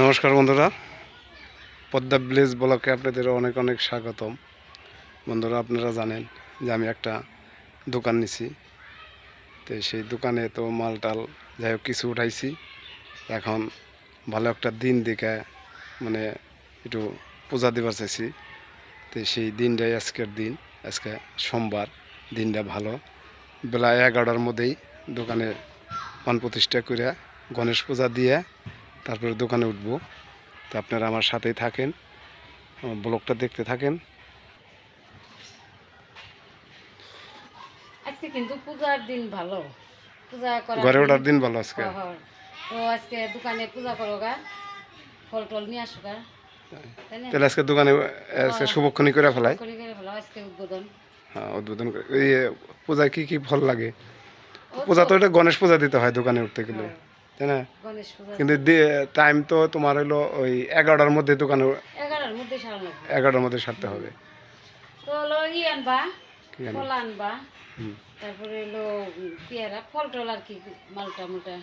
নমস্কার বন্ধুরা, পদ্মা ভিলেজ ব্লকে আপনাদের অনেক অনেক স্বাগতম। বন্ধুরা, আপনারা জানেন যে আমি একটা দোকান নিছি, তো সেই দোকানে তো মালটাল যাই হোক কিছু উঠাইছি। এখন ভালো একটা দিন দেখে মানে একটু পূজা দিবার চাইছি। তো সেই দিনটাই আজকের দিন, আজকে সোমবার। দিনটা ভালো, বেলা 11টার মধ্যেই দোকানে পান প্রতিষ্ঠা করে গণেশ পূজা দিয়ে তারপরে দোকানে উঠবো। তো আপনারা আমার সাথেই থাকেন, আমার ব্লগটা দেখতে থাকেন। আজকে কিন্তু পূজার দিন ভালো, পূজা করার ঘরে দিন। ওঠার দিন ভালো আজকে। তো আজকে দোকানে পূজা করো গা, ফল টল নিয়ে আসো গা, তাই না? তাহলে আজকে দোকানে আজকে শুভক্ষণি করে ফেলাই। করে ফেলো আজকে উদ্বোধন। হ্যাঁ, উদ্বোধন করে ওই পূজায় কি কি ফল লাগে? ও পূজা তো তো এটা গণেশ পূজা দিতে হয় দোকানে উঠতে গেলে, হ্যাঁ, তাই না? গণেশ পূজা কিন্তু টাইম তো তোমার হলো ওই 11টার মধ্যে দোকানে, 11টার মধ্যে সারানো। 11টার মধ্যে সারতে হবে। তো হলো আনবা, কি জানি। ফল আনবা, হুম। তারপরে হলো পেয়ারা, ফল টল আর কি, মালটা মোটা,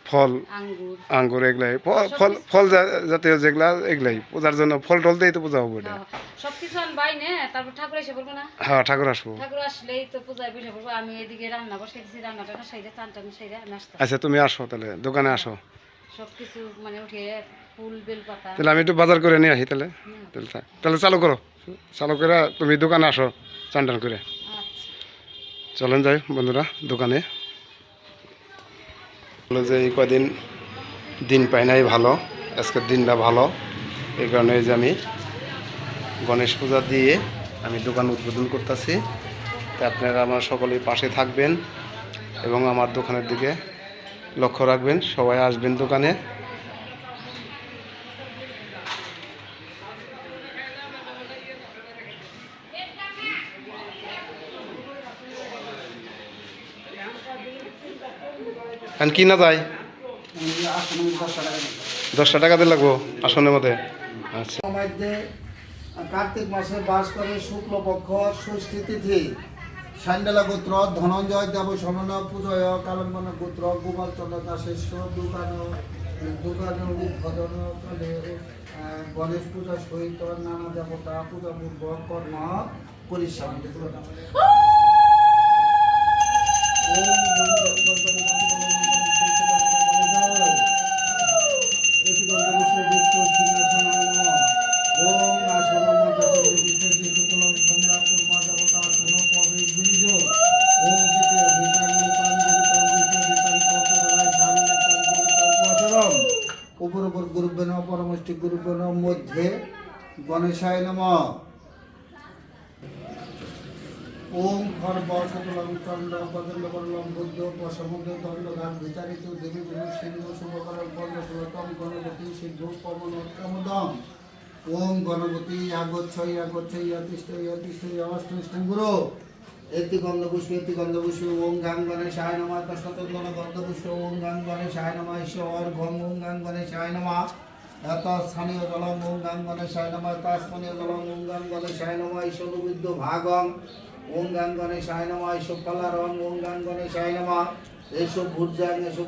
ফল, আঙ্গুর, আঙ্গুর এগুলাই সব ফল কিছু। ফল জাতীয় যেগুলা এগুলাই পূজার জন্য, ফল টল দিয়েই তো পূজা হবো এটা। সবকিছু আনবাই না, তারপর ঠাকুর এসে বলবো না। হ্যাঁ, ঠাকুর আসবো। ঠাকুর আসলেই তো পূজায় বসে পড়বো। আমি এদিকে রান্না বসাই দিচ্ছি, রান্নাটা না সাইডে চান টান সাইডে আমি আসতে আচ্ছা, তুমি আসো তাহলে, দোকানে আসো। সব কিছু মানে উঠিয়ে ফুল বেল পাতা। তাহলে আমি একটু বাজার করে নিয়ে আসি তাহলে। তাহলে তাহলে চালু করো, চালু করে তুমি দোকানে আসো চান টান করে। আচ্ছা, চলেন যাই বন্ধুরা দোকানে। বলো যে এই কদিন দিন পাই নাই ভালো, আজকের দিনটা ভালো, এই কারণে যে আমি গণেশ পূজা দিয়ে আমি দোকান উদ্বোধন করতেছি। তা আপনারা আমার সকলেই পাশে থাকবেন এবং আমার দোকানের দিকে লক্ষ্য রাখবেন, সবাই আসবেন দোকানে। কারণ কি না যায় 10টা টাকা দিয়ে লাগবো আসনের মধ্যে। আচ্ছা, মধ্যে কার্তিক মাসে বাস করে শুক্লপক্ষ ষষ্ঠী তিথি সান্ডেলা গোত্র ধনঞ্জয় দেব সনন পূজয় কালঙ্গন গোত্র গোপাল চন্দ্র দাসেশ্বর দোকান উদ্বোধন কালে গণেশ পূজা সহিত নানা দেবতা পূজা পূর্বক কর্ম পরিশ্রম উপর উপর গুরুবেন পরমষ্টি গুরুবেন মধ্যে গণেশায় নম। ওম খর্ব সকলং চন্দ্র গজলবরলম বুদ্ধ সমুদ্র দণ্ডঘাট বিচারিত দেবী গুরু সিংহ শুভকরম বন্ধুতম গণপতি সিদ্ধ পবনোত্তমদম। ওম গণপতি আগচ্ছই আগচ্ছই অতিষ্ঠই অতিষ্ঠই অষ্টম গুরু এতি গন্ধপুষ্প এতি গন্ধপুষ্প ওম গাং গণেশায় নমঃ তৎসতন্দন গন্ধপুষ্প ওম গাং গণেশায় নমঃ ঈশ্বর ঘম ওম গাং গণেশায় নমঃ স্থানীয় জলম ওম গাং গণেশায় নমঃ স্থানীয় জলম ওম গাং গণেশায় নমঃ ঈশ্বর বিদ্য ভাগং ওম গাং গণেশায় নমঃ ঈশ্বর কলারং ওম গাং গণেশায় নমঃ এসব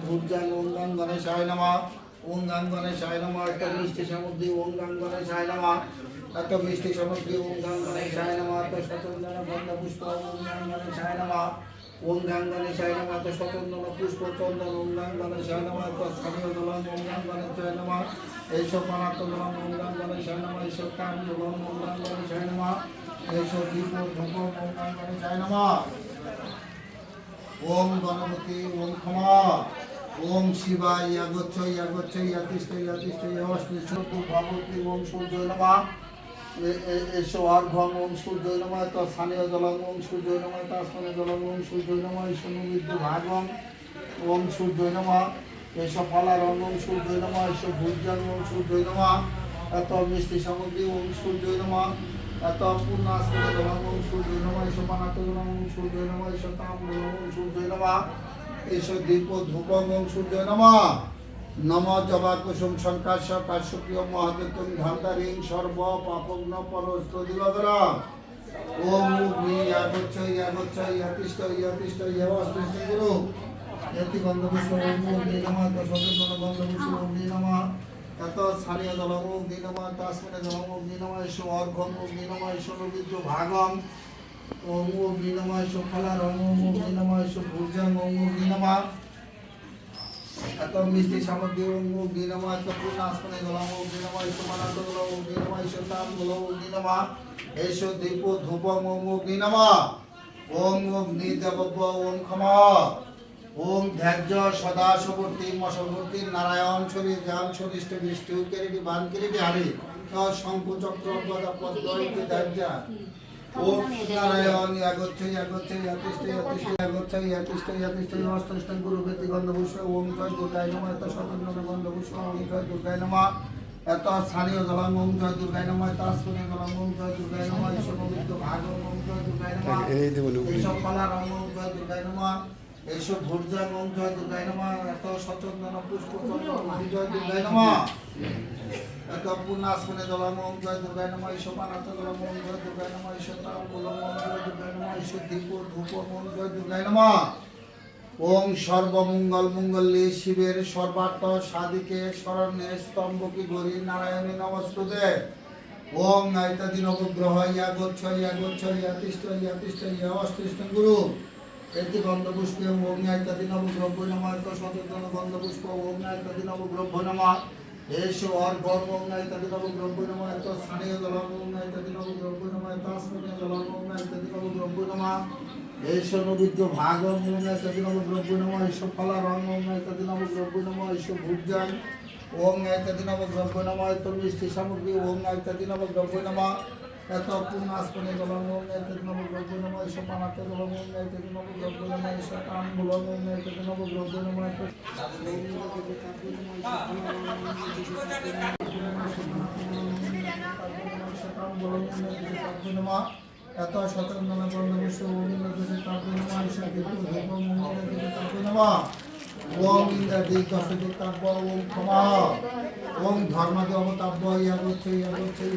ভুর্জাং ওম গাং গণেশায় নমঃ ওম গাং গণেশায় নমঃ একটা মিষ্টি সামগ্রী ওম গাং গণেশায় নমঃ এত মিষ্টি সামগ্রী ওম গাং গণেশায় নমঃ এত সচন্দন গন্ধ পুষ্প ওম গাং গণেশায় নমঃ ওম গাং গণেশায় নমঃ এত সচন্দন পুষ্প চন্দন ওম গাং গণেশায় নমঃ এত স্থানীয় জলম ওম গাং গণেশায় নমঃ এইসব পদার্থ জলম ওম গাং গণেশায় নমঃ এইসব কাম জলম ওম গাং গণেশায় নমঃ এইসব দীপ ধূপ ওম গাং গণেশায় নমঃ। ওম গণপতি ওম ক্ষমা ওম শিবায় ইয়াগচ্ছই ইয়াগচ্ছই ইয়াতিষ্ঠই ইয়াতিষ্ঠই অষ্টিষ্ঠ ভগবতী ওম সূর্য নমঃ এসো অর্ঘম ওম সূর্য নমঃ স্থানীয় জলম ওম সূর্য নমঃ স্থানীয় জলম ওম সূর্য নমঃ ঈশ্বরবিদ্য ভাগম ওম সূর্য নমঃ এসো ফলারং ওম সূর্য নমঃ এসো ভুর্জং ওম সূর্য নমঃ এত মিষ্টি সামগ্রী ওম সূর্য নমঃ এত পূর্ণাস্পদ জলম ওম সূর্য নমঃ এসো পানাত জলম ওম সূর্য নমঃ এসো তাম জলম ওম সূর্য নমঃ এসো দীপ ধূপং ওম সূর্য নমঃ। নম জবা কুসুম সংকাশ্য কাশ্যপ্রিয় মহাদেতুং ধান্তারিং সর্ব পাপগ্ন পরস্ত দিবকর ওম অগ্নি ইয়াগচ্ছই ইয়াগচ্ছই ইয়াতিষ্ঠই ইয়াতিষ্ঠই ইয়াবস্তিষ্ঠ গুরু यति गन्धपुष्प ओम अग्नि नमः तत्सवितुर्गन्धपुष्प अग्नि नमः এত স্থানীয় জলম অগ্নিনময় তাস্মিনে জলম অগ্নিনময় এসো অর্ঘম অগ্নিনময় এসো নবীর্য ভাগম ওম অগ্নিনময় এসো ফলারম ওম অগ্নিনময় এসো ভূর্জং ওম অগ্নিনময় এত মিষ্টি সামগ্রী ওম অগ্নিনময় এত পূর্ণ আসমানে জলম অগ্নিনময় এসো মালাত জলম অগ্নিনময় এসো তাম জলম অগ্নিনময় এসো দীপ ধূপম ওম অগ্নিনময় ওম অগ্নি দেবব্য ওম ক্ষমা ওম ধ্যার্য সদা সবর্তী মশবর্তী নারায়ণ শরী জ্ঞান সরিষ্ঠ বৃষ্টি কেরিটি বান কেরিটি হারি শঙ্খ চক্র গদা পদ্ম ইতি ধ্যার্য ওম নারায়ণ ইয়াগচ্ছ ইয়াগচ্ছ ইয়াতিষ্ঠ ইয়াতিষ্ঠ ইয়াগচ্ছ ইয়াতিষ্ঠ ইয়াতিষ্ঠ অষ্টষ্ঠ গুরু বেতি গন্ধভূষ ওম জয় দুর্গায় নমঃ এত সচন্দন গন্ধভূষ ওম জয় দুর্গায় নমঃ এত স্থানীয় জলম ওম জয় দুর্গায় নমঃ তাস্মিনে জলম ওম জয় দুর্গায় নমঃ এসব পবিত্র ভাগ ওম জয় দুর্গায় নমঃ এইসব ফলার ওম জয় দুর্গায় নমঃ এইসব ভূর্জা ওম জয় দুর্গায় নমঃ এত সচন্দন পুষ্প ওম জয় দুর্গায় নমঃ এত পূর্ণাসমনে জলম ওম জয় দুর্গায় নমঃ এইসব পানাত জলম ওম জয় দুর্গায় নমঃ এইসব তাম্বুলম ওম জয় দুর্গায় নমঃ এইসব দীপ ধূপ ওম জয় দুর্গায় নমঃ ওম সর্বমঙ্গল মঙ্গলে শিবের সর্বার্থ সাধিকে শরণ্যে স্তম্ভকি গৌরী নারায়ণী নমস্তুতে ওম নাইতাদি নবগ্রহ ইয়া গচ্ছ ইয়া অষ্টিষ্ঠ গুরু এটি গন্ধপুষ্প ওম নাইতাদি নবগ্রহ নমঃ এত সচেতন গন্ধপুষ্প ওম নাইতাদি নবগ্রহ নমঃ এসো অর্ঘম ওম নাইতাদি নবগ্রহ নমঃ এত স্থানীয় জলম ওম নাইতাদি নবগ্রহ নমঃ এত আসমানীয় জলম ওম নাইতাদি নবগ্রহ নমঃ এসো নবীর্য ভাগম ওম নাইতাদি নবগ্রহ নমঃ এসো ফলারং ওম নাইতাদি নবগ্রহ নমঃ এসো ভূর্জং ওম নাইতাদি নবগ্রহ নমঃ এত মিষ্টি সামগ্রী ওম নাইতাদি নবগ্রহ নমঃ এত পূর্ণাস্পনে জলম ওম নাইতাদি নবগ্রহ নমঃ এসো পানাত জলম ওম নাইতাদি নবগ্রহ নমঃ এসো তাম্বুলম ওম নাইতাদি নবগ্রহ নমঃ এত এত সচন্দন গন্ধভূষ ওম ইন্দ্রদেশে তাপে নমঃ এসো দীপ ধূপ ওম ইন্দ্রদেশে তাপে নমঃ ওম ইন্দ্রাদি দশদিক তাব্য ওম ক্ষমা ওম ধর্মদেব তাব্য ইয়াগচ্ছ ইয়াতিষ্ঠ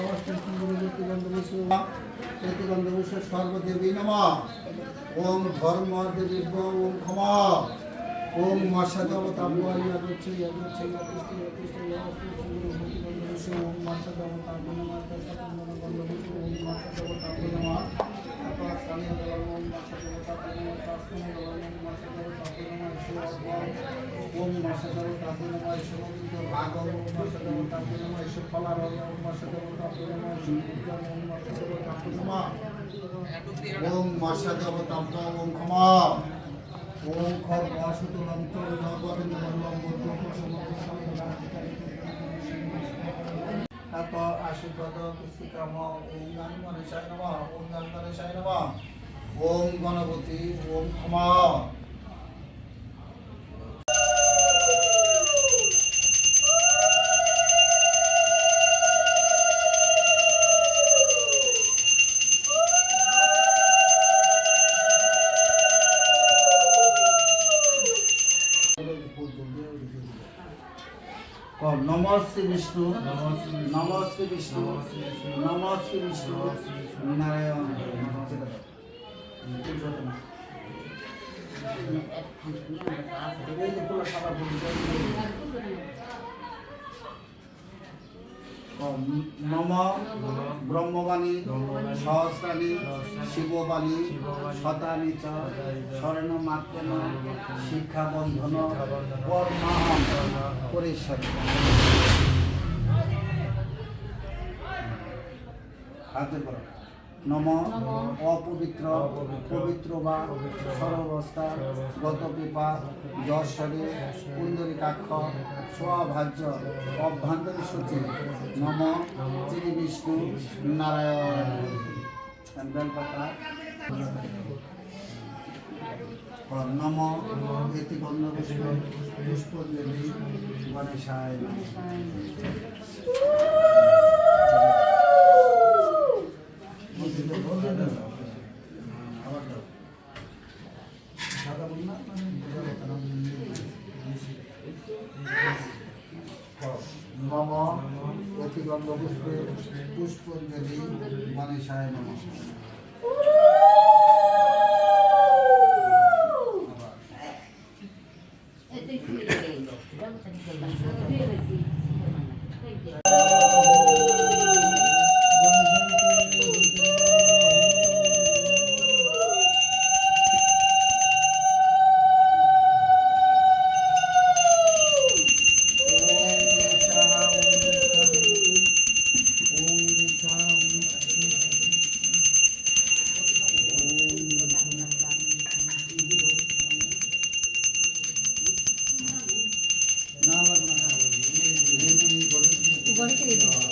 অষ্টিষ্ঠ গুরু বেতি গন্ধভূষ বেতি গন্ধভূষ সর্বদেবী নমঃ ওম ধর্ম দেবীভ্য ওম ক্ষমা ওম মৎস্যদেব তাব্য ইয়াগচ্ছ ইয়াতিষ্ঠ অষ্টিষ্ঠ গুরু বেতি গন্ধভূষ ওম মৎস্যদেব তাব্য নমঃ সচন্দন গন্ধভূষ ওম মৎস্যদেব তাব্য নমঃ স্থানীয় জলম ওম মৎস্যদেব তাব্য নমঃ তাস্মিনে জলম ওম মৎস্যদেব তাব্য নমঃ ওম মৎস্যদেব তাব্য নমঃ এসো নবীর্য ভাগম ওম মৎস্যদেব তাব্য নমঃ এসো ফলারং ওম মৎস্যদেব তাব্য নমঃ এসো ভূর্জং ওম মৎস্যদেব তাব্য নমঃ ওম মৎস্যদেব তাব্য ওম ক্ষমা ওম খর্ব সুতলম চন্দ্র গোবিন্দ বল্লম বুদ্ধ এত আশুপদ পুস্তিকাম ওম গান গণেশায় নমঃ ওম গান গণেশায় নমঃ ওম গণপতি ওম ক্ষমা নমঃ শ্রী বিষ্ণু নমঃ শ্রী বিষ্ণু নমঃ শ্রী বিষ্ণু নারায়ণ নম ব্রহ্মবাণী সহস্রাণী শিববাণী শতানি চ স্মরণমাত্রেণ শিক্ষাবন্ধন কর্মাহম পরিষ্যতি নম অপবিত্র পবিত্র বা সর্বাবস্থা গত পিপা যশরে পুণ্ডরিকাক্ষ স্বভাজ্য অভ্যন্তরী সূচি নম শ্রী বিষ্ণু নারায়ণ বেলপাতা নম এতি গন্ধ পুষ্পাঞ্জলি গণেশায় নম অতি গন্ধ পুষ্পে পুষ্পাঞ্জলি গণেশায় নমঃ Ito yung ঘরে থেকে দিই।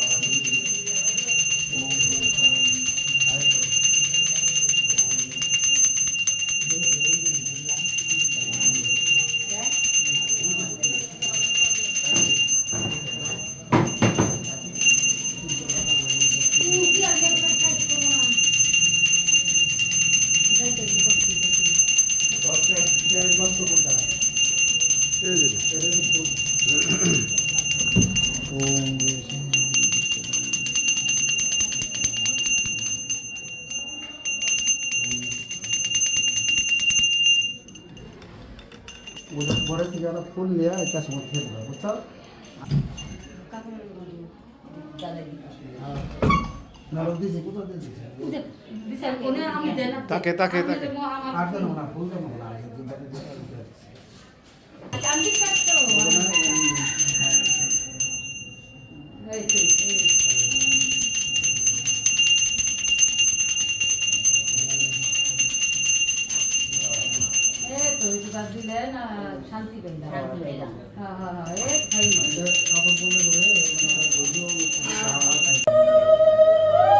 ওদের পরে থেকে একটা ফুল নিয়ে একটা সময় খেয়ে দেবে বুঝছো না রোদ দিয়েছি কোথাও দিয়েছি তাকে তাকে তাকে আর দেন না ফুল দেন না দিলে না শান্তি পাইলাম। হ্যাঁ হ্যাঁ হ্যাঁ এ খাই কাপড় বলে করে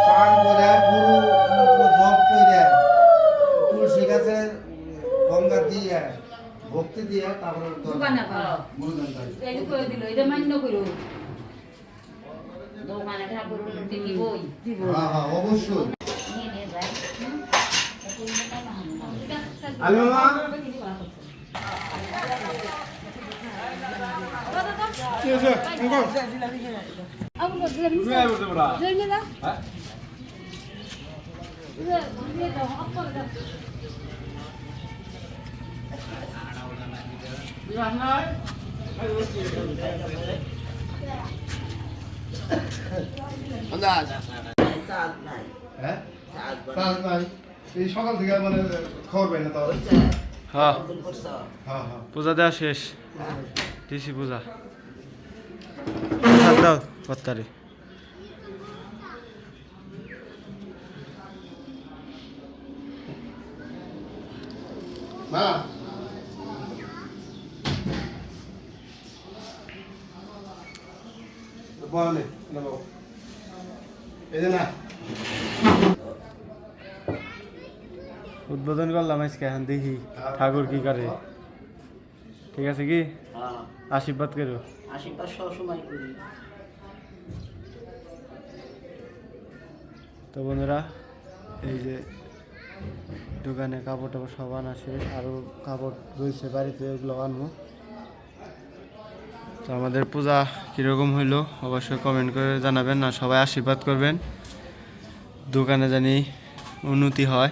চান করে গুরু জপ করে তুলসী গাছের গঙ্গা দিয়ে ভক্তি দিয়ে তারপরে দোকানে এই যে করে দিল এটা মান্য করো দোকানে ঠাকুর দিবই দিব হ্যাঁ হ্যাঁ অবশ্যই নিয়ে নিয়ে যায় আলু মামা কি আছে মুখো আবু দিলাম তুমি আইবো তোমরা জেনে দাও হ্যাঁ দিয়ে দাও আপন দাও হ্যাঁ সাজ নাই এই সকাল থেকে মানে খবর পাই না তাও হ্যাঁ হ্যাঁ হ্যাঁ পূজা দেওয়া শেষ দিছি পূজা দাও কত্তারে মা বলে না বাবু এই যে না উদ্বোধন করলাম আজকে এখন দেখি ঠাকুর কি করে ঠিক আছে কি আশীর্বাদ করো আশীর্বাদ সবসময় করি তো বন্ধুরা এই যে দোকানে কাপড় টাপড় সব আনা শেষ আরও কাপড় রয়েছে বাড়িতে ওগুলো আনবো তো আমাদের পূজা কীরকম হইলো অবশ্যই কমেন্ট করে জানাবেন আর সবাই আশীর্বাদ করবেন দোকানে জানি উন্নতি হয়